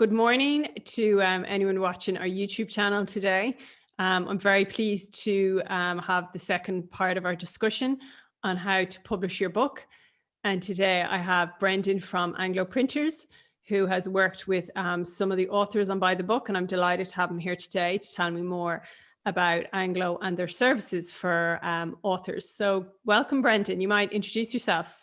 Good morning to anyone watching our YouTube channel today. I'm very pleased to have the second part of our discussion on how to publish your book. And today I have Brendan from Anglo Printers, who has worked with some of the authors on Buy the Book, and I'm delighted to have him here today to tell me more about Anglo and their services for authors. So welcome, Brendan. You might introduce yourself.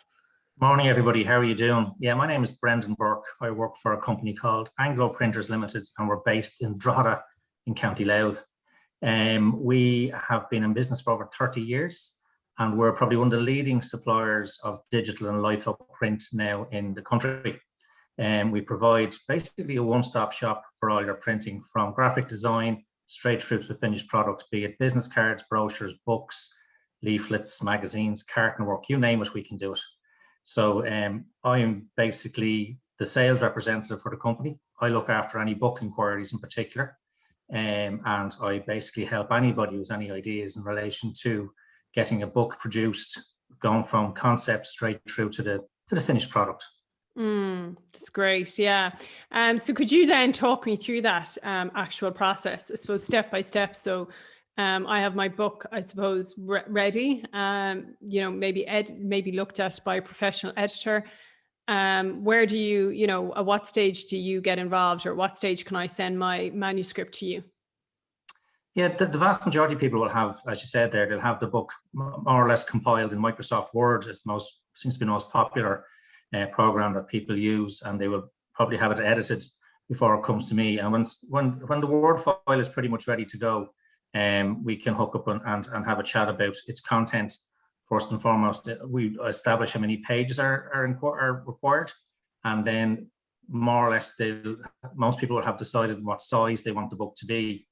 Morning, everybody. How are you doing? Yeah, my name is Brendan Burke. I work for a company called Anglo Printers Limited, and we're based in Drogheda in County Louth. We have been in business for over 30 years, and we're probably one of the leading suppliers of digital and litho print now in the country. We provide basically a one-stop shop for all your printing, from graphic design straight through to finished products, be it business cards, brochures, books, leaflets, magazines, carton work, you name it, we can do it. So I am basically the sales representative for the company. I look after any book inquiries in particular, and I basically help anybody who has any ideas in relation to getting a book produced, going from concept straight through to the finished product. That's great. Yeah. So could you then talk me through that actual process, I suppose, step by step? So I have my book, I suppose, ready, maybe looked at by a professional editor. Where do you, at what stage do you get involved, or at what stage can I send my manuscript to you? Yeah, the vast majority of people will have, as you said there, they'll have the book more or less compiled in Microsoft Word. Seems to be the most popular program that people use, and they will probably have it edited before it comes to me. And when the Word file is pretty much ready to go, we can hook up and have a chat about its content. First and foremost, we establish how many pages are required, and then more or less most people will have decided what size they want the book to be.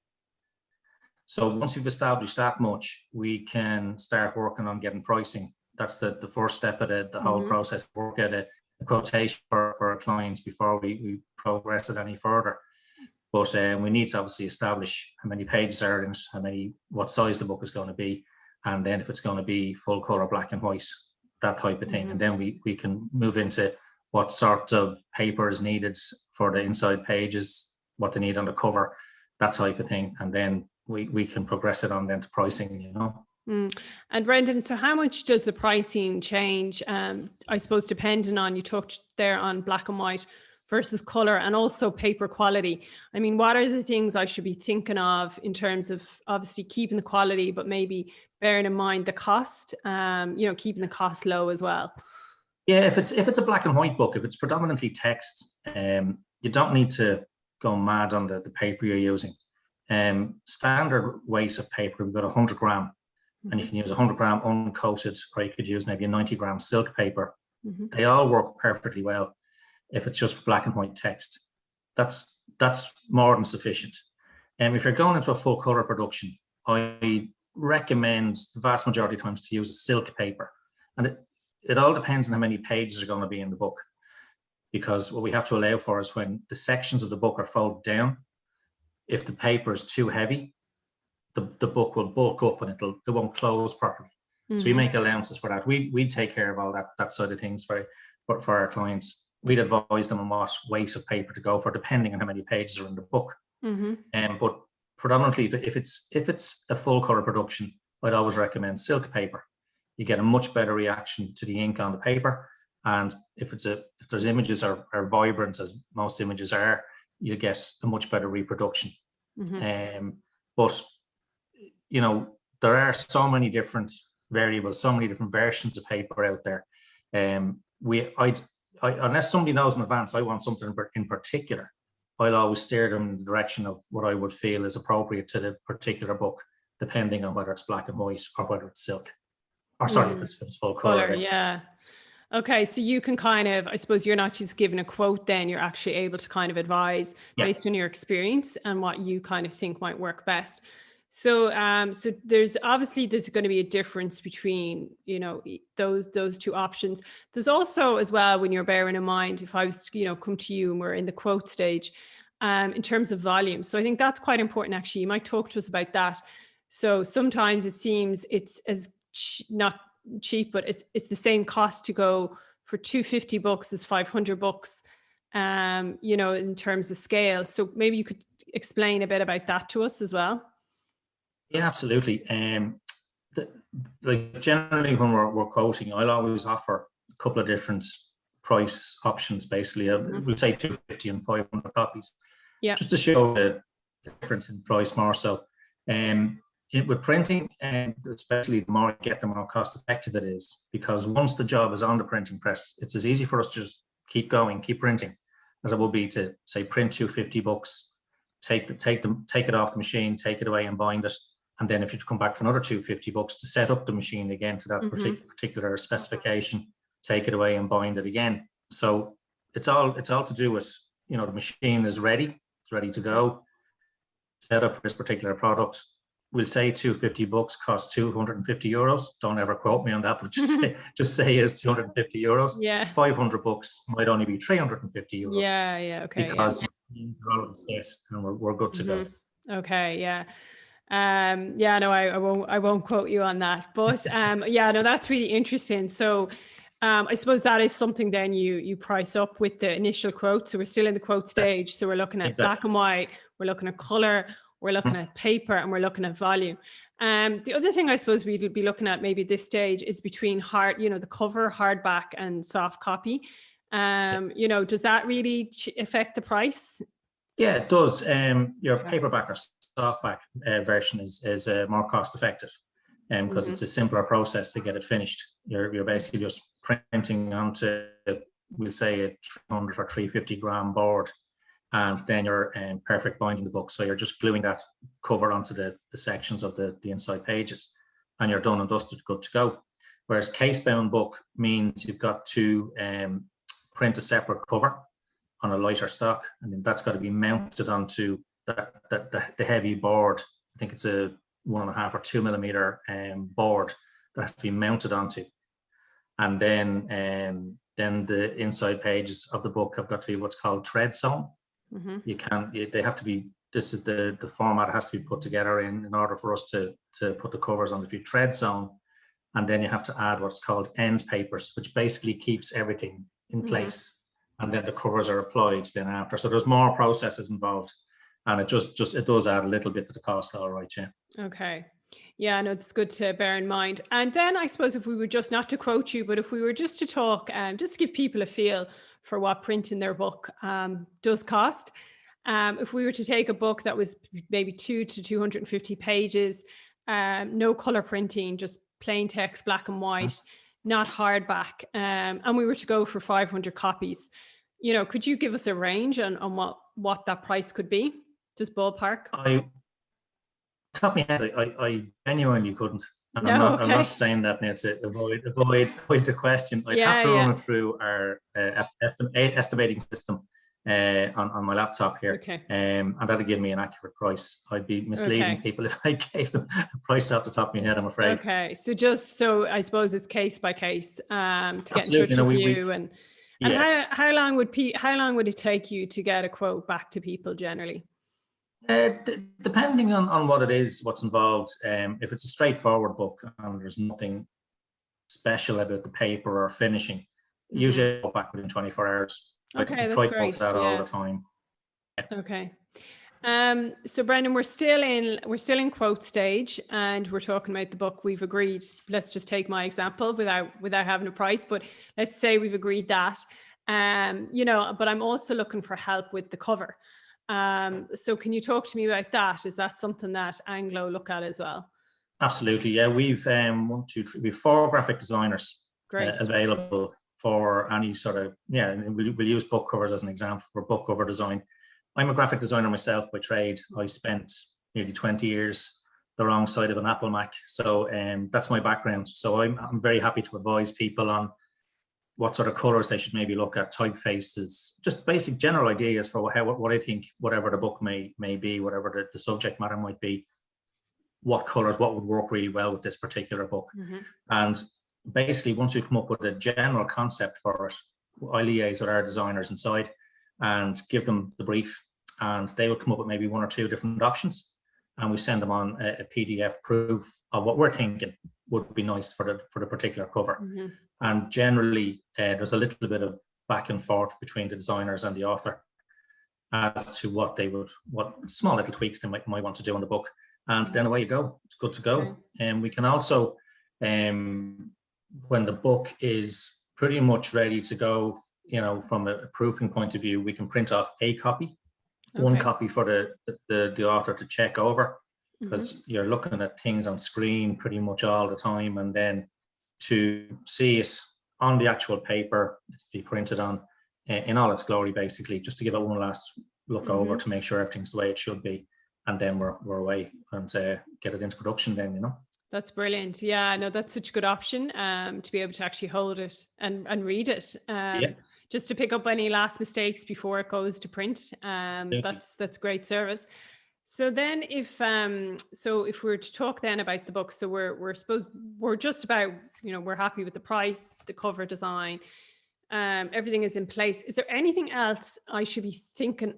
So once we've established that much, we can start working on getting pricing. That's the first step of the whole process. Work out a quotation for our clients before we progress it any further. But we need to obviously establish how many pages are in it, what size the book is going to be, and then if it's going to be full color, black and white, that type of thing. And then we can move into what sort of paper is needed for the inside pages, what they need on the cover, that type of thing. And then we can progress it on then to pricing, And Brendan, so how much does the pricing change? I suppose depending on, you talked there on black and white versus color, and also paper quality. I mean, what are the things I should be thinking of in terms of obviously keeping the quality, but maybe bearing in mind the cost, keeping the cost low as well? Yeah, if it's a black and white book, if it's predominantly text, you don't need to go mad on the paper you're using. Standard weight of paper, we've got 100 gram, and you can use 100 gram uncoated, or you could use maybe a 90 gram silk paper. They all work perfectly well. If it's just black and white text, that's more than sufficient. And if you're going into a full color production, I recommend the vast majority of times to use a silk paper. And it all depends on how many pages are going to be in the book, because what we have to allow for is when the sections of the book are folded down, if the paper is too heavy, the book will bulk up and it won't close properly. So we make allowances for that. We take care of all that side of things for our clients. We'd advise them on what weight of paper to go for, depending on how many pages are in the book. But predominantly, if it's a full color production, I'd always recommend silk paper. You get a much better reaction to the ink on the paper, and if there's images are vibrant, as most images are, you get a much better reproduction. But there are so many different variables, so many different versions of paper out there. Unless somebody knows in advance I want something in particular, I'll always steer them in the direction of what I would feel is appropriate to the particular book, depending on whether it's black and white or whether it's silk. Or sorry, if it's full color. Yeah. Okay, so you can kind of, I suppose you're not just giving a quote then, you're actually able to kind of advise based on your experience and what you kind of think might work best. So there's going to be a difference between, those two options. There's also as well, when you're bearing in mind, if I was to, come to you and we're in the quote stage, in terms of volume. So I think that's quite important, actually. You might talk to us about that. So sometimes it seems it's not cheap, but it's the same cost to go for 250 books as 500 books. you know, in terms of scale. So maybe you could explain a bit about that to us as well. Yeah, absolutely. Like generally when we're quoting, I'll always offer a couple of different price options. Basically, we'll say 250 and 500 copies, just to show the difference in price more so. With printing, and especially the more you get, the more cost effective it is, because once the job is on the printing press, it's as easy for us to just keep going, keep printing, as it will be to say print 250 books, take it off the machine, take it away and bind it, and then if you come back for another 250 books to set up the machine again to that particular specification, take it away and bind it again. So it's all to do with, you know, the machine is ready, it's ready to go, set up for this particular product. We'll say 250 books cost 250 euros. Don't ever quote me on that, but just say it's 250 euros. Yeah. 500 books might only be 350 euros. Yeah. Okay. Because the machines are already set and we're good to go. Okay. Yeah. No, I won't quote you on that, but yeah, no, that's really interesting. So I suppose that is something then you price up with the initial quote. So we're still in the quote stage. So we're looking at black and white, we're looking at color, we're looking at paper, and we're looking at volume. The other thing I suppose we'd be looking at maybe at this stage is between the cover, hardback, and soft copy. You know, does that really affect the price? Yeah, it does. Your paperback or softback version is more cost effective, because it's a simpler process to get it finished. You're basically just printing onto, we'll say, a 300 or 350 gram board, and then you're perfect binding the book. So you're just gluing that cover onto the sections of the inside pages, and you're done and dusted, good to go. Whereas case bound book means you've got to print a separate cover on a lighter stock, and then that's got to be mounted onto the heavy board. I think it's a 1.5 or 2 millimeter board that has to be mounted onto, and then the inside pages of the book have got to be what's called thread sewn. They have to be. This is the format it has to be put together in order for us to put the covers on. If you thread sewn, and then you have to add what's called end papers, which basically keeps everything in place, and then the covers are applied then after. So there's more processes involved, and it does add a little bit to the cost, all right. Yeah. Okay. Yeah, no, it's good to bear in mind. And then I suppose if we were just, not to quote you, but if we were just to talk, just to give people a feel for what printing their book does cost. If we were to take a book that was maybe 200 to 250 pages, no color printing, just plain text, black and white, not hardback, and we were to go for 500 copies, you know, could you give us a range on what that price could be? Just ballpark. Top of my head, I genuinely couldn't. And I'm not saying that now to avoid the question. I'd have to run it through our estimating system on my laptop here, and that'll give me an accurate price. I'd be misleading people if I gave them a price off the top of my head, I'm afraid. Okay, so I suppose it's case by case to get in touch with you. And how long would it take you to get a quote back to people generally? Depending on what it is, what's involved. If it's a straightforward book and there's nothing special about the paper or finishing, usually I'll back within 24 hours. Okay, that's great. All the time. Okay. So Brendan, we're still in quote stage, and we're talking about the book. We've agreed. Let's just take my example without having a price, but let's say we've agreed that. You know, but I'm also looking for help with the cover. So can you talk to me about that? Is that something that Anglo look at as well? Absolutely, yeah. We've 4 graphic designers available for any sort of, we'll use book covers as an example for book cover design. I'm a graphic designer myself by trade. I spent nearly 20 years the wrong side of an Apple Mac, so that's my background. So I'm very happy to advise people on what sort of colors they should maybe look at, typefaces, just basic general ideas for what I think, whatever the book may be, whatever the subject matter might be, what colors, what would work really well with this particular book. And basically, once we come up with a general concept for it, I liaise with our designers inside and give them the brief, and they will come up with maybe 1 or 2 different options, and we send them on a PDF proof of what we're thinking would be nice for the particular cover. And generally, there's a little bit of back and forth between the designers and the author as to what small little tweaks they might want to do on the book. And then away you go. It's good to go. And we can also, when the book is pretty much ready to go, from a proofing point of view, we can print off a copy, one copy for the author to check over, because you're looking at things on screen pretty much all the time, and then to see it on the actual paper it's to be printed on in all its glory, basically, just to give it one last look over to make sure everything's the way it should be, and then we're away and get it into production then, That's brilliant. Yeah, no, that's such a good option to be able to actually hold it and read it. Just to pick up any last mistakes before it goes to print. That's great service. So then if we're to talk then about the book, so we're just about, we're happy with the price, the cover design, everything is in place. Is there anything else I should be thinking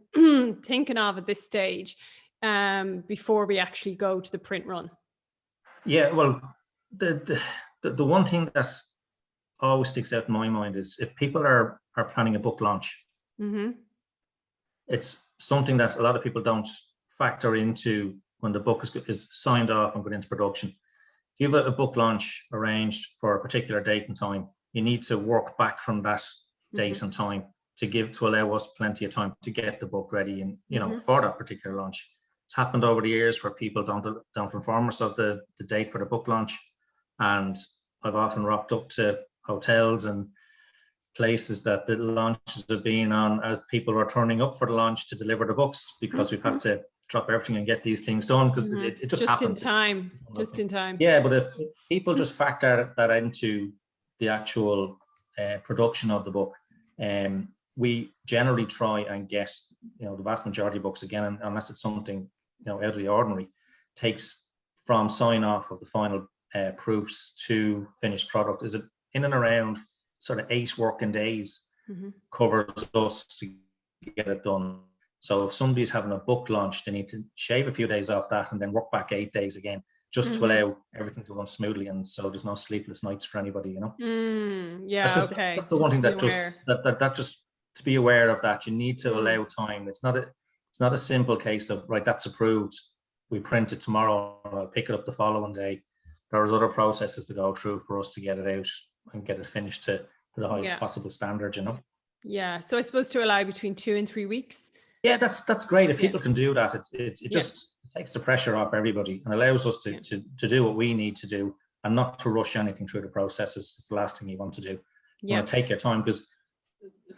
of at this stage before we actually go to the print run? Yeah, well, the one thing that's always sticks out in my mind is if people are planning a book launch, it's something that a lot of people don't factor into when the book is signed off and put into production. If you have a book launch arranged for a particular date and time, you need to work back from that date and time to allow us plenty of time to get the book ready and for that particular launch. It's happened over the years where people don't inform us of the date for the book launch, and I've often rocked up to hotels and places that the launches have been on as people were turning up for the launch to deliver the books, because we've had to drop everything and get these things done, because it just happens. Just in time. Yeah, but if people just factor that into the actual production of the book, we generally try and get, the vast majority of books, again, unless it's something out of the ordinary, takes from sign off of the final proofs to finished product is in and around sort of 8 working days covers us to get it done. So if somebody's having a book launch, they need to shave a few days off that and then work back 8 days again, just to allow everything to run smoothly, and so there's no sleepless nights for anybody, That's the one thing that just to be aware of, that you need to allow time. It's not a simple case of, right, that's approved, we print it tomorrow, I'll pick it up the following day. There's other processes to go through for us to get it out and get it finished to the highest possible standard, Yeah, so I suppose to allow between 2 and 3 weeks. Yeah, that's great. If people can do that, it just takes the pressure off everybody and allows us to do what we need to do and not to rush anything through the processes. It's the last thing you want to do. You want to take your time, because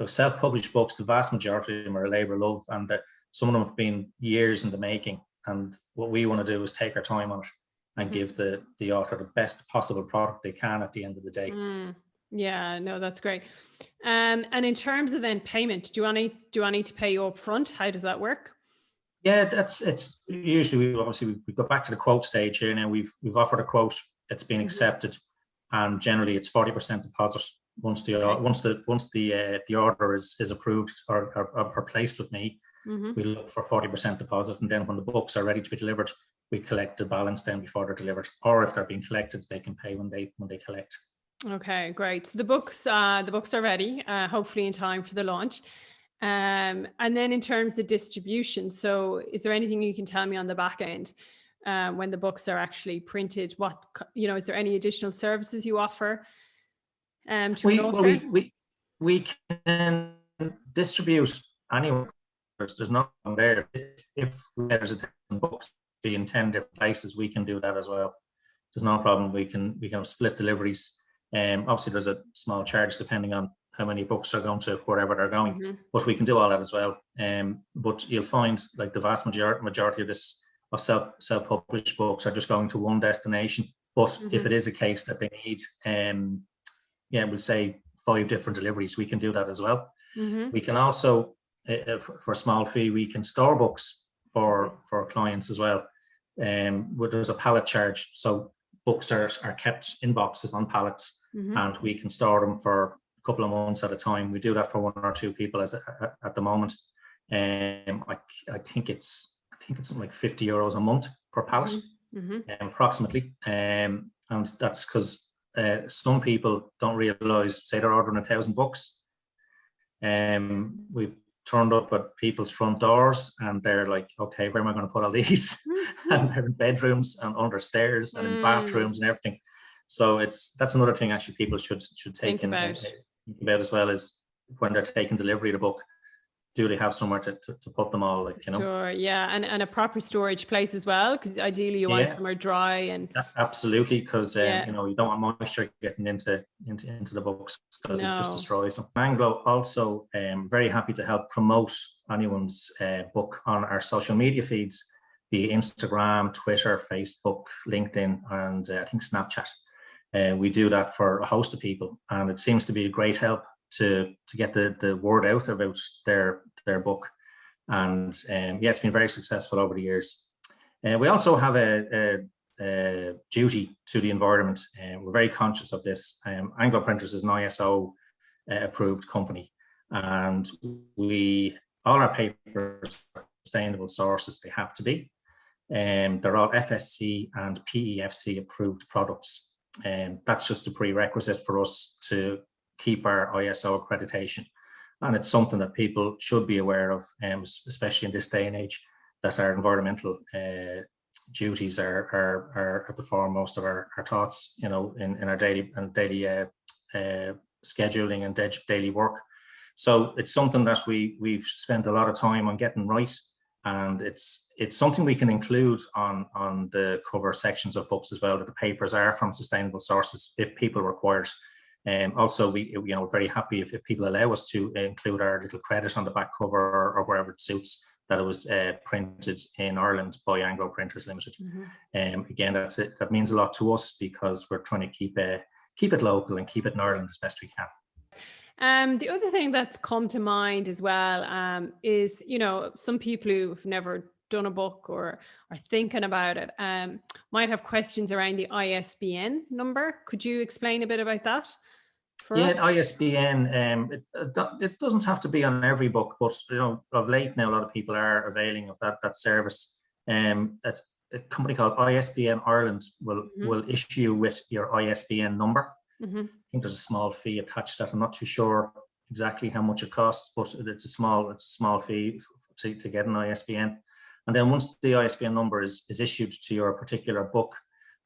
self-published books, the vast majority of them are a labour of love, and that some of them have been years in the making. And what we want to do is take our time on it and give the author the best possible product they can at the end of the day. Yeah, no, that's great. And in terms of then payment, do I need to pay you up front? How does that work? Yeah, it's usually we go back to the quote stage here now. We've offered a quote, it's been accepted, and generally it's 40% deposit once the order is approved or placed with me. We look for 40% deposit, and then when the books are ready to be delivered, we collect the balance then before they're delivered, or if they're being collected, they can pay when they collect. Okay, great. So the books are ready, hopefully in time for the launch. And then in terms of distribution, so is there anything you can tell me on the back end when the books are actually printed? What, is there any additional services you offer? We can distribute anywhere. There's nothing there. If there's a books be in 10 different places, we can do that as well. There's no problem. We can have split deliveries. Obviously there's a small charge depending on how many books are going to wherever they're going, but we can do all that as well. But you'll find like the vast majority of this of self-published books are just going to one destination. But if it is a case that they need we'll say 5 different deliveries, we can do that as well. We can also for a small fee, we can store books for clients as well. Where there's a pallet charge, so books are kept in boxes on pallets, and we can store them for a couple of months at a time. We do that for 1 or 2 people at the moment. I think it's like €50 a month per pallet, approximately. And that's because some people don't realize, say they're ordering 1,000 books, We've turned up at people's front doors and they're like, okay, where am I going to put all these? And they're in bedrooms and under stairs and in bathrooms and everything. So that's another thing actually people should think about as well, is when they're taking delivery of the book, do they have somewhere to put them all, like, you know? Store, yeah, and a proper storage place as well, because ideally you want somewhere dry. And absolutely, because you know, you don't want moisture getting into the books, because it just destroys them. Anglo also very happy to help promote anyone's book on our social media feeds, be Instagram, Twitter, Facebook, LinkedIn, and I think Snapchat. We do that for a host of people, and it seems to be a great help to get the word out about their book. And it's been very successful over the years. We also have a duty to the environment, and we're very conscious of this. Anglo Printers is an ISO approved company, and all our papers are sustainable sources. They have to be. They're all FSC and PEFC approved products, and that's just a prerequisite for us to keep our ISO accreditation. And it's something that people should be aware of, especially in this day and age, that our environmental duties are at the foremost of our thoughts, you know, in our daily scheduling and daily work. So it's something that we've spent a lot of time on getting right, and it's something we can include on the cover sections of books as well, that the papers are from sustainable sources if people require it. Also, we're very happy if people allow us to include our little credit on the back cover or wherever it suits, that it was printed in Ireland by Anglo Printers Limited. Again, that means a lot to us, because we're trying to keep it local and keep it in Ireland as best we can. The other thing that's come to mind as well is, you know, some people who've never done a book or are thinking about it might have questions around the ISBN number. Could you explain a bit about that for us? ISBN, it doesn't have to be on every book, but you know, of late now a lot of people are availing of that service. That's a company called ISBN Ireland will issue you with your ISBN number. I think there's a small fee attached to that. I'm not too sure exactly how much it costs, but it's a small fee to get an ISBN. And then once the ISBN number is issued to your particular book,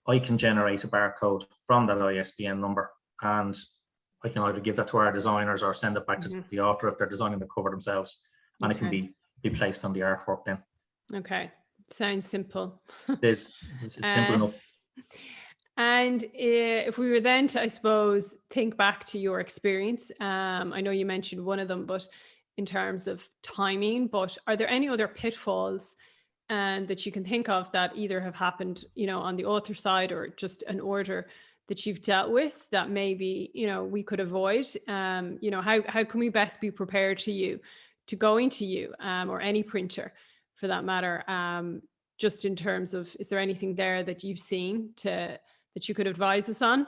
I can generate a barcode from that ISBN number, and I can either give that to our designers or send it back to the author if they're designing the cover themselves, and it can be placed on the artwork then. Okay, sounds simple. It's simple enough. And if we were then to, I suppose, think back to your experience, I know you mentioned one of them, but in terms of timing, but are there any other pitfalls that you can think of that either have happened, you know, on the author side or just an order that you've dealt with that maybe, you know, we could avoid? You know, how can we best be prepared to going to you or any printer for that matter? Just in terms of, is there anything there that you've seen that you could advise us on?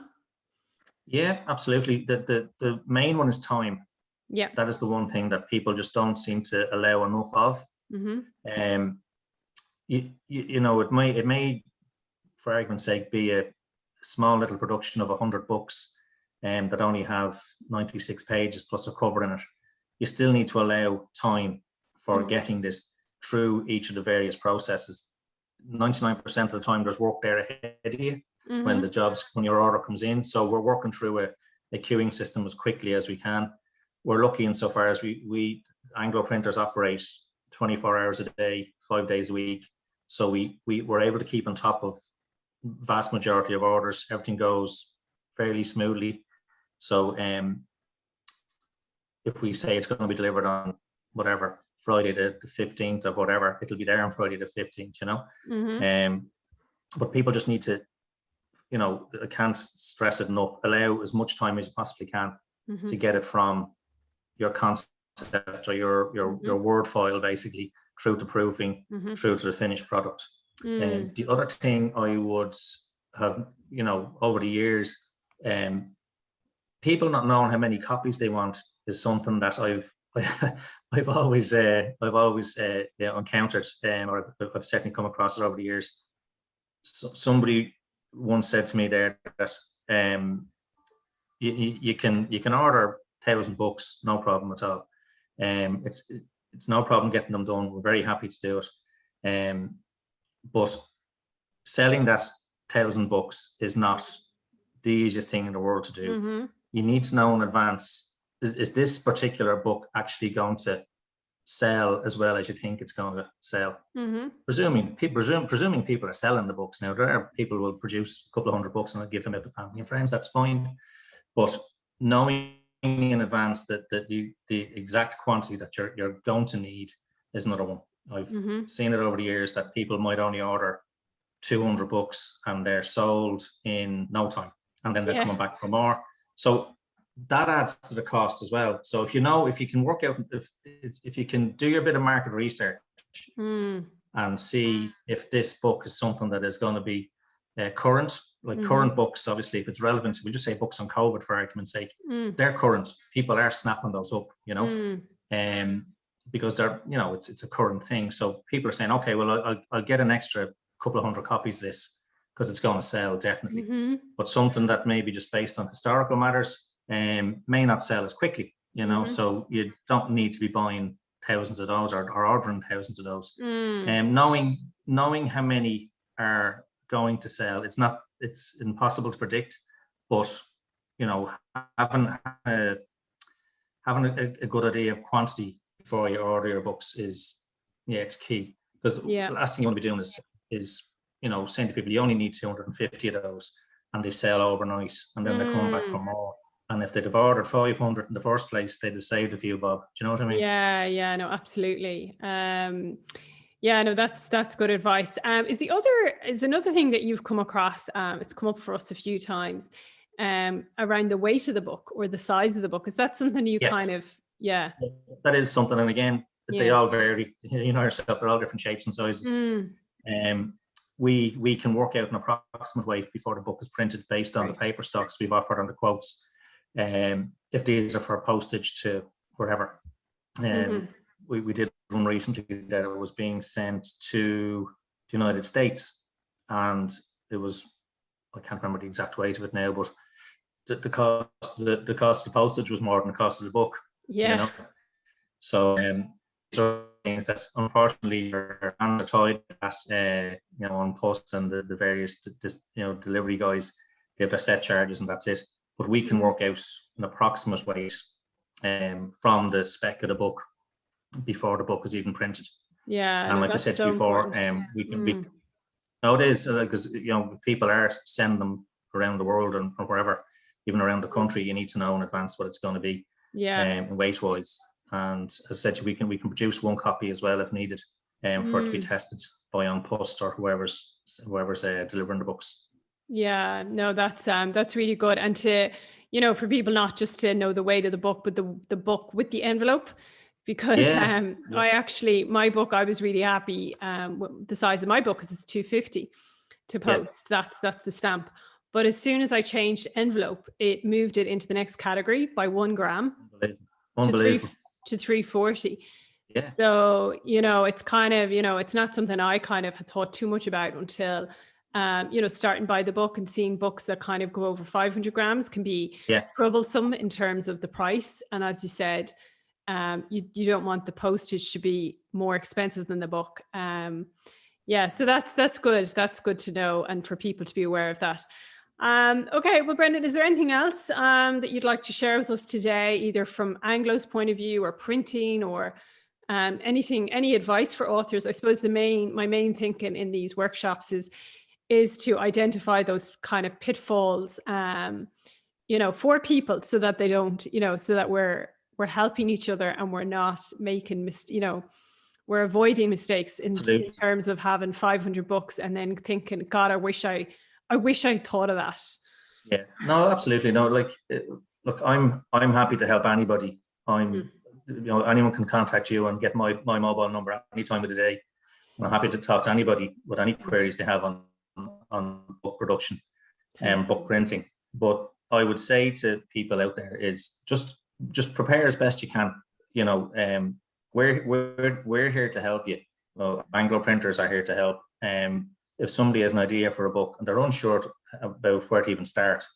Yeah, absolutely. The main one is time. Yeah, that is the one thing that people just don't seem to allow enough of. You know, it may, for argument's sake, be a small little production of 100 books that only have 96 pages plus a cover in it. You still need to allow time for getting this through each of the various processes. 99% of the time there's work there ahead of you when your order comes in. So we're working through a queuing system as quickly as we can. We're lucky insofar as we Anglo Printers operate 24 hours a day, 5 days a week. So we're able to keep on top of vast majority of orders. Everything goes fairly smoothly. So if we say it's going to be delivered on whatever, Friday the 15th of whatever, it'll be there on Friday the 15th, you know. But people just need to, you know, I can't stress it enough, allow as much time as you possibly can to get it from your concept or your Word file basically through to proofing, through to the finished product. And the other thing I would have, you know, over the years, people not knowing how many copies they want is something that I've always encountered, or I've certainly come across it over the years. So somebody once said to me there that you can order 1,000 books, no problem at all. It's no problem getting them done. We're very happy to do it. But selling that 1,000 books is not the easiest thing in the world to do. You need to know in advance, is this particular book actually going to sell as well as you think it's going to sell? Presuming people are selling the books now. There are people who will produce a couple of hundred books and I'll give them out to family and friends, that's fine. But knowing in advance that the exact quantity that you're going to need is another one. I've seen it over the years that people might only order 200 books and they're sold in no time, and then they're coming back for more. So that adds to the cost as well. So if you can work out, if you can do your bit of market research and see if this book is something that is going to be current, like current books, obviously, if it's relevant, we just say books on COVID for argument's sake, they're current. People are snapping those up, because they're, it's a current thing. So people are saying, okay, well, I'll get an extra couple of hundred copies of this because it's going to sell definitely. But something that may be just based on historical matters may not sell as quickly, so you don't need to be buying thousands of those or ordering thousands of those. Knowing how many are going to sell, it's impossible to predict, but having a good idea of quantity before you order your books is it's key, because the last thing you want to be doing is saying to people you only need 250 of those and they sell overnight and then they're coming back for more. And if they'd have ordered 500 in the first place, they'd have saved a few bob. Do you know what I mean? Yeah, no, absolutely. That's good advice. Is another thing that you've come across, it's come up for us a few times, around the weight of the book or the size of the book. Is that something you kind of, that is something. And again, they all vary, yourself, they're all different shapes and sizes. We can work out an approximate weight before the book is printed based on the paper stocks we've offered on the quotes. If these are for postage to wherever. We did one recently that it was being sent to the United States, and it was, I can't remember the exact weight of it now, but the cost of the postage was more than the cost of the book. So things that unfortunately are tied at on post, and the various delivery guys, they have their set charges and that's it. But we can work out an approximate weight from the spec of the book before the book is even printed. And like I said before, we can it is, because people are sending them around the world and wherever, even around the country, you need to know in advance what it's going to be weight wise. And as I said, we can produce one copy as well if needed, for it to be tested by On Post or whoever's delivering the books. Yeah, no, that's really good. And to, for people not just to know the weight of the book, but the book with the envelope, because my book, I was really happy with the size of my book, because it's 250 to post. That's the stamp. But as soon as I changed envelope, it moved it into the next category by 1 gram. Unbelievable. To 340. So, it's kind of, it's not something I kind of had thought too much about until starting by the book and seeing books that kind of go over 500 grams can be troublesome in terms of the price. And as you said, you don't want the postage to be more expensive than the book. So that's good. That's good to know, and for people to be aware of that. Okay, well, Brendan, is there anything else that you'd like to share with us today, either from Anglo's point of view or printing, or any advice for authors? I suppose my main thinking in these workshops is to identify those kind of pitfalls, for people, so that they don't, so that we're helping each other and we're not making we're avoiding mistakes in terms of having 500 books and then thinking, God, I wish I thought of that. Yeah, no, absolutely. No, look, I'm happy to help anybody. Anyone can contact you and get my mobile number at any time of the day. I'm happy to talk to anybody with any queries they have on book production and book printing. But I would say to people out there is just prepare as best you can. We're here to help you. Well, Anglo Printers are here to help. If somebody has an idea for a book and they're unsure about where to even start,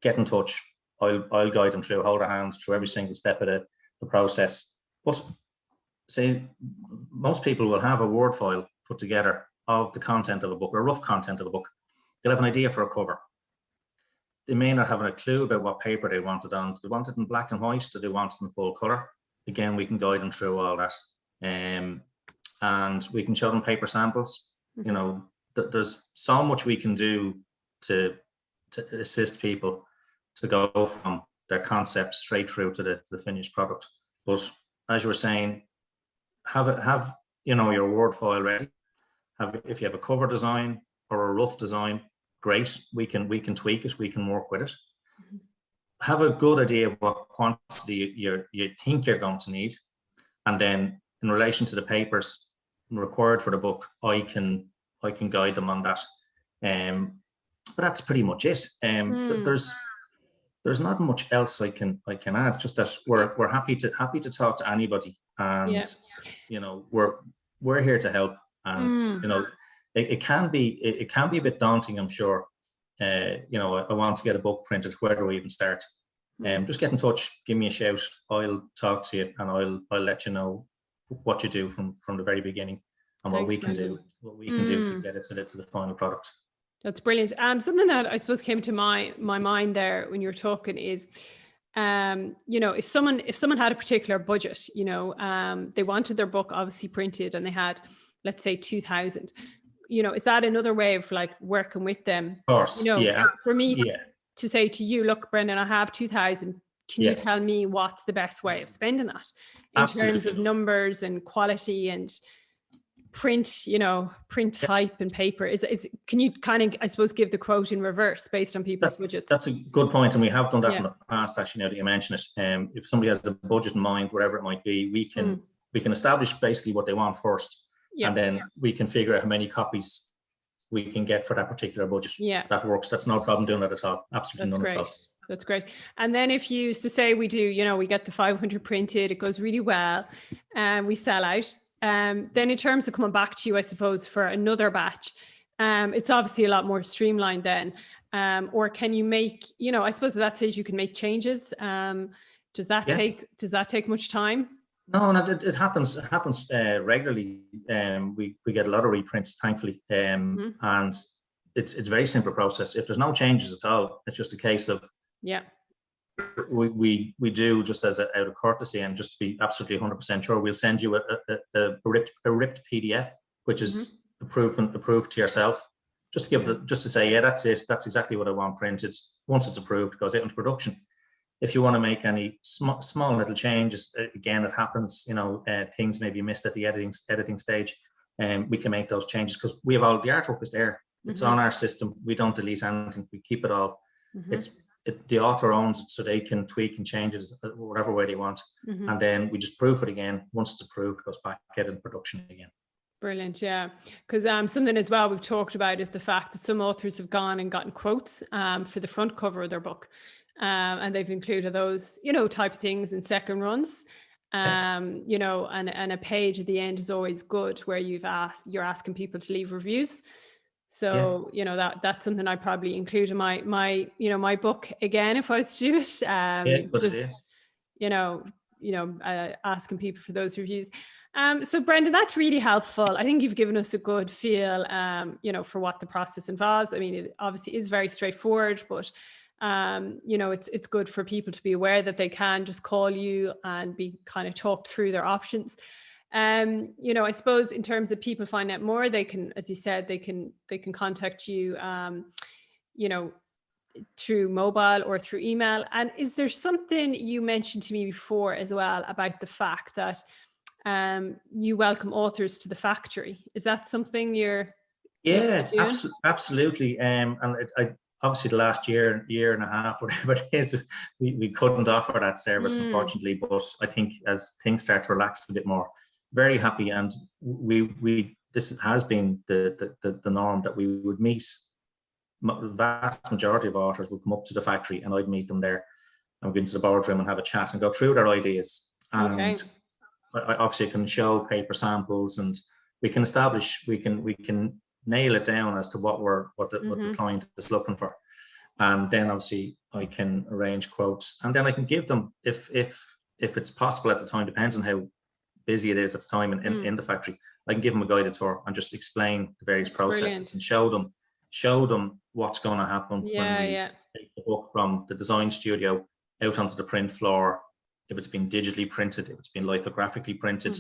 get in touch. I'll guide them through, hold their hands through every single step of the the process. But say most people will have a Word file put together of the content of a book, or rough content of a book. They'll have an idea for a cover. They may not have a clue about what paper they want it on. Do they want it in black and white? Do they want it in full color? Again, we can guide them through all that. And we can show them paper samples. You know, there's so much we can do to assist people to go from their concept straight through to the finished product. But as you were saying, have you know, your Word file ready. If you have a cover design or a rough design, great. We can tweak it. We can work with it. Have a good idea of what quantity you think you're going to need, and then in relation to the papers required for the book, I can guide them on that. But that's pretty much it. There's not much else I can add. Just that we're happy to talk to anybody, and you know, we're here to help. And you know, it can be a bit daunting, I'm sure. You know, I want to get a book printed. Where do we even start? Just get in touch, give me a shout. I'll talk to you, and I'll let you know what you do from the very beginning, and what we can do to get it to the final product. That's brilliant. Something that I suppose came to my mind there when you were talking is, you know, if someone had a particular budget, you know, they wanted their book obviously printed, and they had, let's say, 2,000. You know, is that another way of like working with them? Of course, you know, yeah. For me to say to you, look, Brendan, I have 2,000. Can you tell me what's the best way of spending that in terms of numbers and quality and print, you know, print type and paper? Can you kind of, I suppose, give the quote in reverse based on people's budgets? That's a good point, and we have done that in the past, actually, now that you mention it. If somebody has a budget in mind, whatever it might be, we can establish basically what they want first, and then we can figure out how many copies we can get for that particular budget. That works. That's no problem doing that at all. Absolutely none at all. That's great. And then if you used to say we do, you know, we get the 500 printed, it goes really well, and we sell out. Then in terms of coming back to you, I suppose, for another batch, it's obviously a lot more streamlined then. Or can you make, you know, I suppose at that stage you can make changes. Does that take much time? No, it happens. It happens regularly. We get a lot of reprints, thankfully, and it's a very simple process. If there's no changes at all, it's just a case of we do, just as out of courtesy and just to be absolutely 100% sure, we'll send you a ripped PDF, which is approved to yourself, just to give just to say, yeah, that's it. That's exactly what I want printed. Once it's approved, it goes out into production. If you want to make any small little changes, again, it happens. You know, things may be missed at the editing stage, and we can make those changes because we have all the artwork is there. It's on our system. We don't delete anything. We keep it all. The author owns it, so they can tweak and change it whatever way they want, and then we just proof it again. Once it's approved, it goes back in production again. Brilliant, yeah. Because something as well we've talked about is the fact that some authors have gone and gotten quotes for the front cover of their book, and they've included those, you know, type of things in second runs. You know, and a page at the end is always good where you're asking people to leave reviews. So, you know, that's something I'd probably include in my you know, my book again, if I was to do it. Just, you know, asking people for those reviews. So Brendan, that's really helpful. I think you've given us a good feel, you know, for what the process involves. I mean, it obviously is very straightforward, but, you know, it's good for people to be aware that they can just call you and be kind of talked through their options. You know, I suppose in terms of people find out more, they can, as you said, they can contact you, you know, through mobile or through email. And is there something you mentioned to me before as well about the fact that you welcome authors to the factory? Is that something you're doing? Absolutely. And I obviously the last year and a half, whatever it is, we couldn't offer that service, unfortunately. But I think as things start to relax a bit more, very happy, and this has been the norm that we would meet. The vast majority of authors would come up to the factory, and I'd meet them there, and we'd go into the boardroom and have a chat and go through their ideas. And I obviously can show paper samples, and we can establish, we can nail it down as to what the client is looking for, and then obviously I can arrange quotes, and then I can give them, if if it's possible at the time, depends on how busy it is at the time in the factory, I can give them a guided tour and just explain the various processes and show them what's going to happen when we take the book from the design studio out onto the print floor. If it's been digitally printed, if it's been lithographically printed,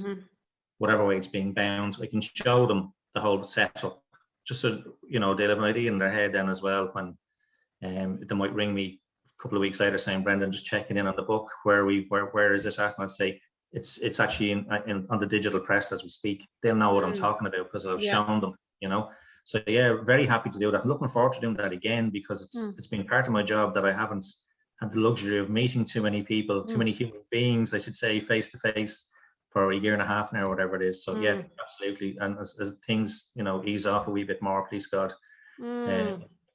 whatever way it's being bound, I can show them the whole setup, just so they'll have an idea in their head then as well. When they might ring me a couple of weeks later saying, Brendan, just checking in on the book, where is it at? And I'd say it's actually on the digital press as we speak. They'll know what I'm talking about because I've shown them. So yeah, very happy to do that. I'm looking forward to doing that again, because it's been part of my job that I haven't had the luxury of meeting too many people, too many human beings, I should say, face to face for a year and a half now, whatever it is. So yeah, absolutely. And as things ease off a wee bit more, please God,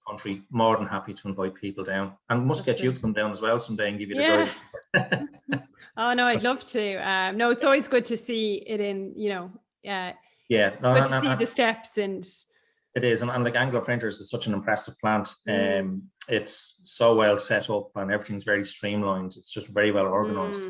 country, more than happy to invite people down, and must get you to come down as well someday and give you the guide. Oh no, I'd love to. No, it's always good to see it in good to see the steps. And it is, and like Anglo Printers is such an impressive plant. It's so well set up and everything's very streamlined. It's just very well organized,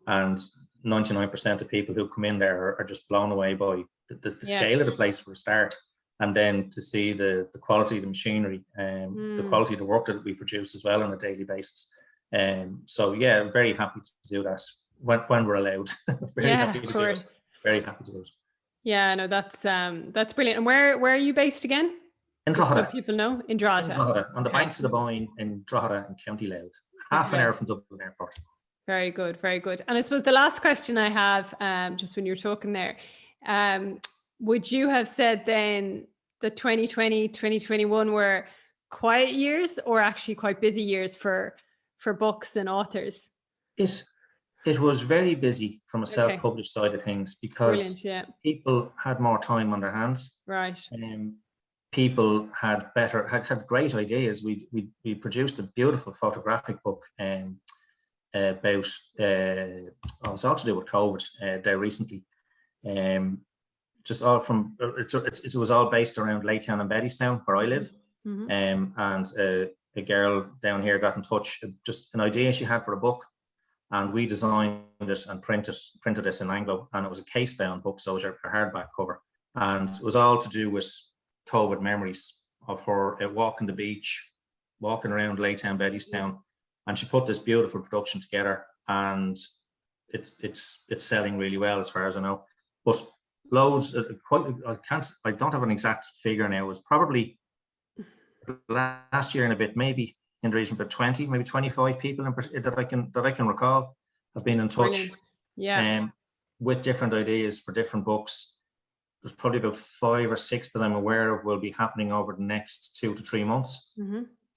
and 99% of people who come in there are just blown away by the scale of the place for a start. And then to see the quality of the machinery and the quality of the work that we produce as well on a daily basis. So yeah, very happy to do that when we're allowed. Very happy to do it. Very happy to do it. Yeah, no, that's brilliant. And where are you based again? In Drogheda. So people know, in Drogheda. On the banks of the Boyne in Drogheda in County Louth. Half an hour from Dublin Airport. Very good, very good. And I suppose the last question I have, just when you're talking there, would you have said then that 2020, 2021 were quiet years, or actually quite busy years for books and authors? It was very busy from a self-published side of things, because people had more time on their hands. Right. People had great ideas. We produced a beautiful photographic book about it was all to do with COVID there recently. Just all from it was all based around Laytown and Bettystown, where I live. And a girl down here got in touch, just an idea she had for a book, and we designed it and printed it in Anglo, and it was a case-bound book, so it was a hardback cover, and it was all to do with COVID memories of her walking the beach, walking around Laytown, Bettystown, and she put this beautiful production together, and it's selling really well as far as I know. But loads, I don't have an exact figure now. It was probably last year and a bit, maybe in the region of about 20, maybe 25 people that I can recall have been in touch. With different ideas for different books. There's probably about 5 or 6 that I'm aware of will be happening over the next 2 to 3 months.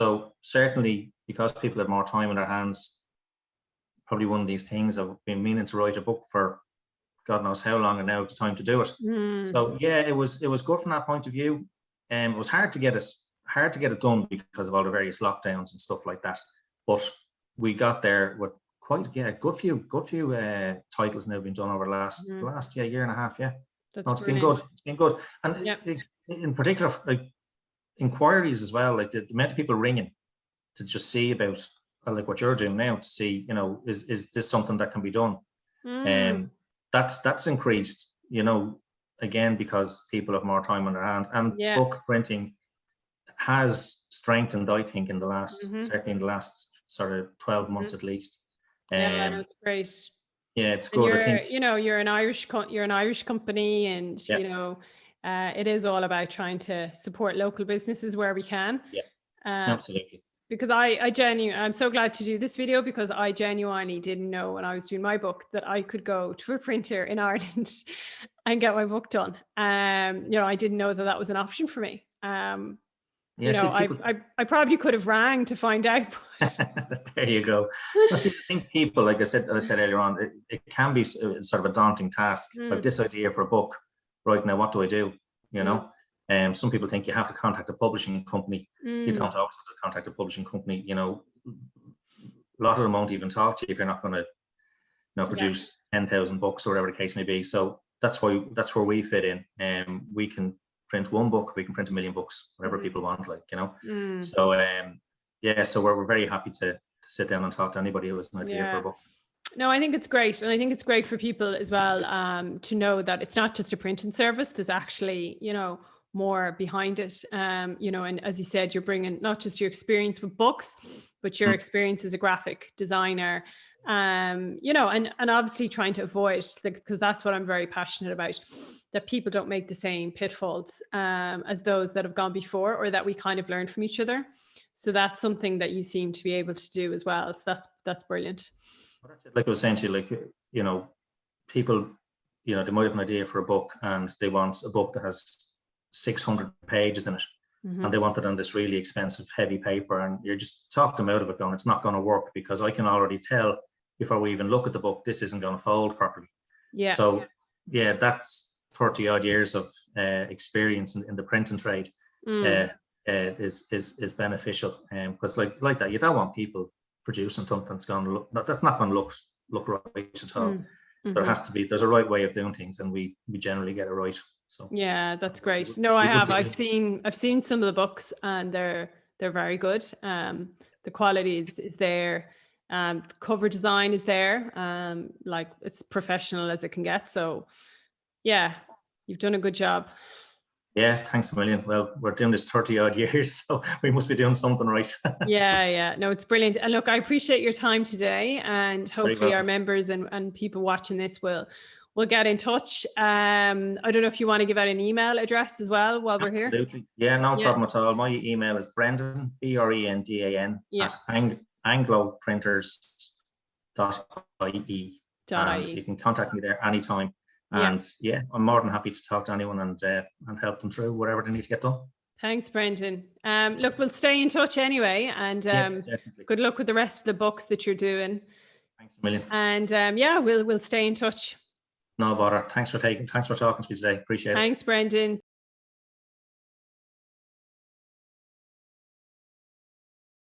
So certainly, because people have more time on their hands, probably one of these things. I've been meaning to write a book for God knows how long, and now it's time to do it. So yeah, it was good from that point of view. It was hard to get it done because of all the various lockdowns and stuff like that. But we got there with quite a good few titles now being done over the last year and a half. Yeah, it's been good. It's been good, and in particular, like inquiries as well. Like the amount of people ringing to just see about like what you're doing now, to see is this something that can be done. That's increased, again, because people have more time on their hand, and book printing has strengthened, I think, in the last certainly in the last sort of 12 months at least. That's great. Yeah, it's good. I think you're an Irish company, and it is all about trying to support local businesses where we can. Yeah, absolutely. Because I'm so glad to do this video, because I genuinely didn't know when I was doing my book that I could go to a printer in Ireland and get my book done. I didn't know that was an option for me. I probably could have rang to find out. There you go. I think people, like I said earlier on, it can be sort of a daunting task. Like this idea for a book, right now, what do I do? Some people think you have to contact a publishing company. You don't always have to contact a publishing company. A lot of them won't even talk to you if you're not going to produce 10,000 books or whatever the case may be. So that's where we fit in. We can print one book, we can print 1 million books, whatever people want, So so we're very happy to sit down and talk to anybody who has an idea for a book. No, I think it's great. And I think it's great for people as well to know that it's not just a printing service. There's actually, more behind it. And as you said, you're bringing not just your experience with books, but your experience as a graphic designer, and obviously trying to avoid, because that's what I'm very passionate about, that people don't make the same pitfalls as those that have gone before, or that we kind of learn from each other. So that's something that you seem to be able to do as well. So that's brilliant. Like I was saying to you, people, they might have an idea for a book and they want a book that has 600 pages in it, and they want it on this really expensive, heavy paper, and you're just talking them out of it, going, it's not going to work, because I can already tell before we even look at the book, this isn't going to fold properly. Yeah. So yeah, that's 30 odd years of experience in the printing trade is beneficial, because like that, you don't want people producing something that's not going to look right at all. There's a right way of doing things, and we generally get it right. So yeah, that's great. No, I have. I've seen some of the books, and they're very good. The quality is there. Cover design is there. Like, it's professional as it can get. So yeah, you've done a good job. Yeah, thanks a million. Well, we're doing this 30 odd years, so we must be doing something right. Yeah. No, it's brilliant. And look, I appreciate your time today, and hopefully our members and people watching this will get in touch. I don't know if you want to give out an email address as well while we're here. Absolutely. Yeah, no problem at all. My email is Brendan, Brendan, at angloprinters.ie. And you can contact me there anytime. And yeah, I'm more than happy to talk to anyone and help them through whatever they need to get done. Thanks, Brendan. Look, we'll stay in touch anyway, and good luck with the rest of the books that you're doing. Thanks a million. And we'll stay in touch. No bother. Thanks for talking to me today. Appreciate it. Thanks, Brendan.